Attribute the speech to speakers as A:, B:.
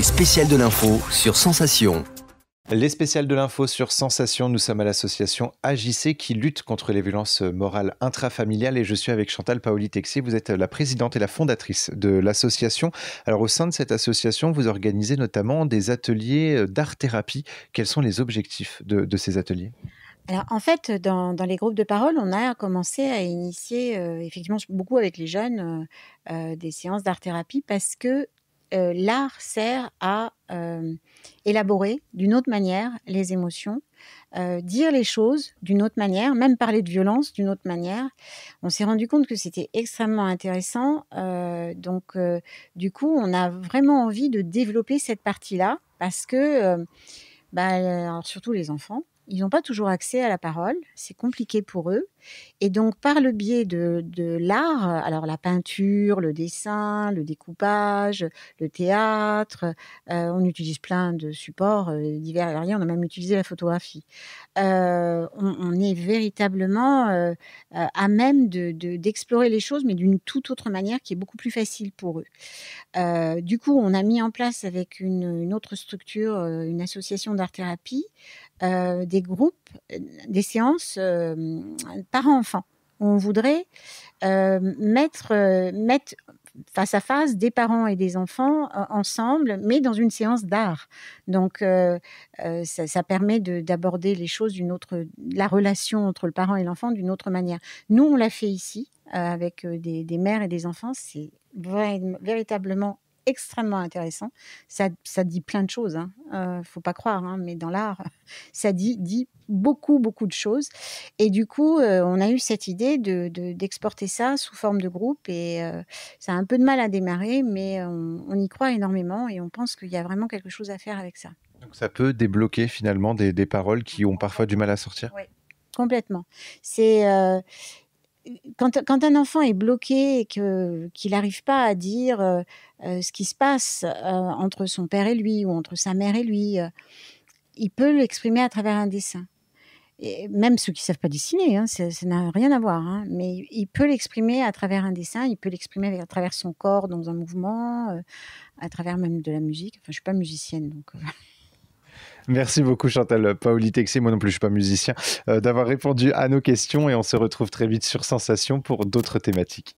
A: spéciales de l'info sur Sensation.
B: Les spéciales de l'info sur Sensation, nous sommes à l'association AJC qui lutte contre les violences morales intrafamiliales et je suis avec Chantal Paoli-Texier. Vous êtes la présidente et la fondatrice de l'association. Alors au sein de cette association, vous organisez notamment des ateliers d'art-thérapie. Quels sont les objectifs de ces ateliers ?
C: Alors, en fait, dans les groupes de parole, on a commencé à initier, effectivement, beaucoup avec les jeunes, des séances d'art-thérapie parce que l'art sert à élaborer d'une autre manière les émotions, dire les choses d'une autre manière, même parler de violence d'une autre manière. On s'est rendu compte que c'était extrêmement intéressant. Donc, du coup, on a vraiment envie de développer cette partie-là parce que, alors surtout les enfants, ils n'ont pas toujours accès à la parole, c'est compliqué pour eux. Et donc, par le biais de l'art, alors la peinture, le dessin, le découpage, le théâtre, on utilise plein de supports divers et variés, on a même utilisé la photographie. On est véritablement à même d'explorer les choses, mais d'une toute autre manière qui est beaucoup plus facile pour eux. Du coup, on a mis en place avec une autre structure, une association d'art-thérapie, des groupes, des séances parents-enfants. On voudrait mettre face à face des parents et des enfants ensemble, mais dans une séance d'art. Donc, ça permet d'aborder les choses la relation entre le parent et l'enfant d'une autre manière. Nous, on l'a fait ici, avec des mères et des enfants. C'est véritablement extrêmement intéressant. Ça dit plein de choses, hein. Faut pas croire, hein, mais dans l'art, ça dit beaucoup, beaucoup de choses. Et du coup, on a eu cette idée d'exporter ça sous forme de groupe et ça a un peu de mal à démarrer, mais on y croit énormément et on pense qu'il y a vraiment quelque chose à faire avec ça.
B: Donc ça peut débloquer finalement des paroles qui ont parfois du mal à sortir ?
C: Oui, complètement. C'est... quand un enfant est bloqué et qu'il n'arrive pas à dire ce qui se passe entre son père et lui ou entre sa mère et lui, il peut l'exprimer à travers un dessin. Et même ceux qui ne savent pas dessiner, hein, ça n'a rien à voir, hein, mais il peut l'exprimer à travers un dessin, il peut l'exprimer à travers son corps dans un mouvement, à travers même de la musique. Enfin, je ne suis pas musicienne, donc...
B: Merci beaucoup Chantal Paoli-Texier, moi non plus je ne suis pas musicien, d'avoir répondu à nos questions et on se retrouve très vite sur Sensation pour d'autres thématiques.